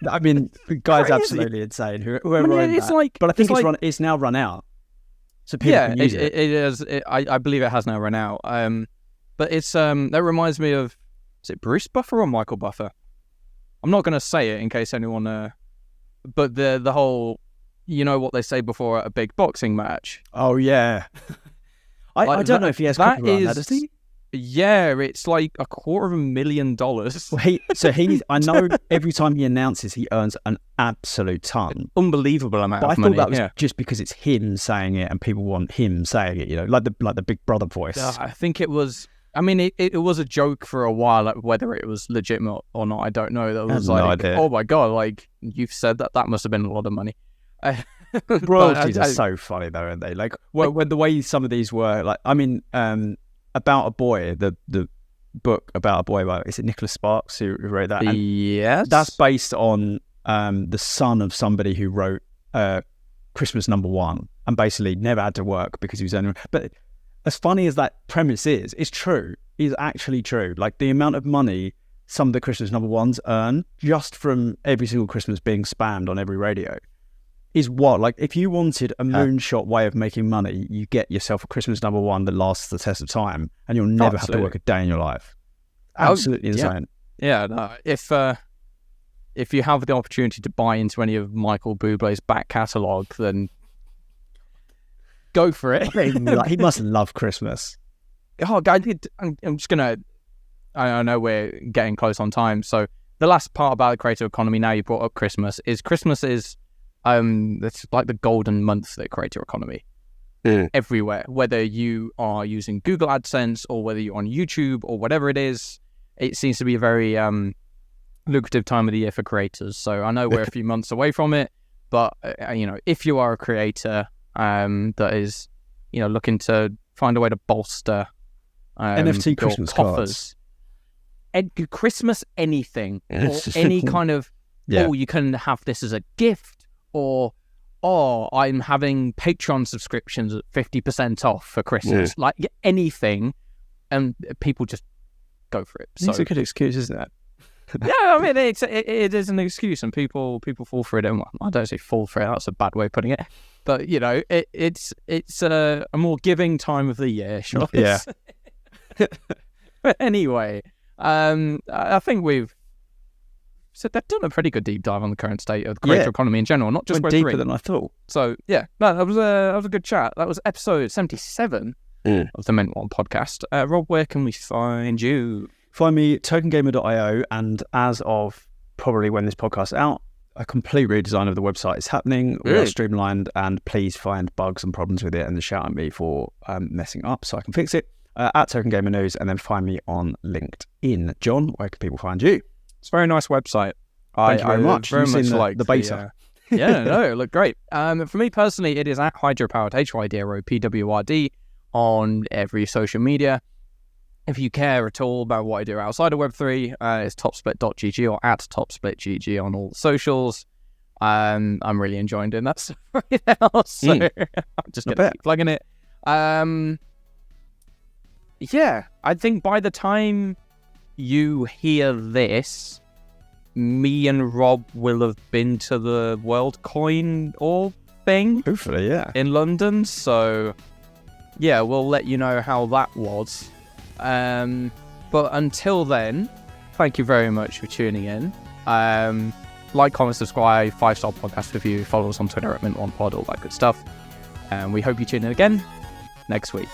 I mean, the guy's absolutely insane. Whoever owned that. But I think it's now run out. So people can use it. It is. I believe it has now run out. But it's that reminds me of, is it Bruce Buffer or Michael Buffer? I'm not going to say it in case anyone. But the whole, what they say before a big boxing match. Oh yeah. I don't know if he has copyright on that, does he? Yeah, it's like $250,000. Well, I know every time he announces, he earns an absolute ton. Unbelievable amount of money. But I thought that was just because it's him saying it and people want him saying it, like the Big Brother voice. I think it was. I mean, it was a joke for a while, whether it was legitimate or not, I don't know. That was no idea. Oh my God, you've said that must have been a lot of money. Royalties are so funny though, aren't they? Like when the way some of these were, like, I mean, About a Boy, the book About a Boy by, is it Nicholas Sparks who wrote that? And yes. that's based on the son of somebody who wrote Christmas #1 and basically never had to work because he was only. But as funny as that premise is, it's true. It's actually true. Like the amount of money some of the Christmas #1s earn just from every single Christmas being spammed on every radio is what? Like if you wanted a moonshot way of making money, you get yourself a Christmas #1 that lasts the test of time and you'll never have to work a day in your life. Absolutely insane. Yeah, no, if you have the opportunity to buy into any of Michael Bublé's back catalogue, then go for it. He must love Christmas. Oh, I'm just going to... I know we're getting close on time, so the last part about the creator economy, now you brought up Christmas is it's like the golden month for the creator economy. Everywhere, whether you are using Google AdSense or whether you're on YouTube or whatever it is, it seems to be a very lucrative time of the year for creators. So I know we're a few months away from it, but if you are a creator that is looking to find a way to bolster NFT Christmas coffers, Christmas anything, or any kind of you can have this as a gift, or I'm having Patreon subscriptions at 50% off for Christmas, like anything, and people just go for it. So it's a good excuse, isn't it? Yeah, I mean it is an excuse, and people fall for it. And I don't say fall for it; that's a bad way of putting it. But it's a more giving time of the year, sure. Yeah. But anyway, I think we've they've done a pretty good deep dive on the current state of the creator economy in general, not just Went Web3. deeper than I thought. So yeah, no, that was a good chat. That was episode 77 of the Mint One podcast. Rob, where can we find you? Find me tokengamer.io, and as of probably when this podcast is out, a complete redesign of the website is happening. We are streamlined, and please find bugs and problems with it and shout at me for messing up so I can fix it. At Token Gamer News, and then find me on LinkedIn. John, where can people find you? It's a very nice website. Thank you very much. Very You've much seen like the beta. Yeah, no, it looked great. For me personally, it is at Hydropowerd, HYDROPWRD, on every social media. If you care at all about what I do outside of Web3, it's topsplit.gg or at topsplitgg on all the socials. I'm really enjoying doing that stuff right now, so I'm just going to keep plugging it. Yeah, I think by the time you hear this, me and Rob will have been to the WorldCoin Orb thing. Hopefully, yeah. In London, so yeah, we'll let you know how that was. But until then, thank you very much for tuning in. Like, comment, subscribe, 5-star podcast review, follow us on Twitter at Mint1Pod, all that good stuff. And we hope you tune in again next week.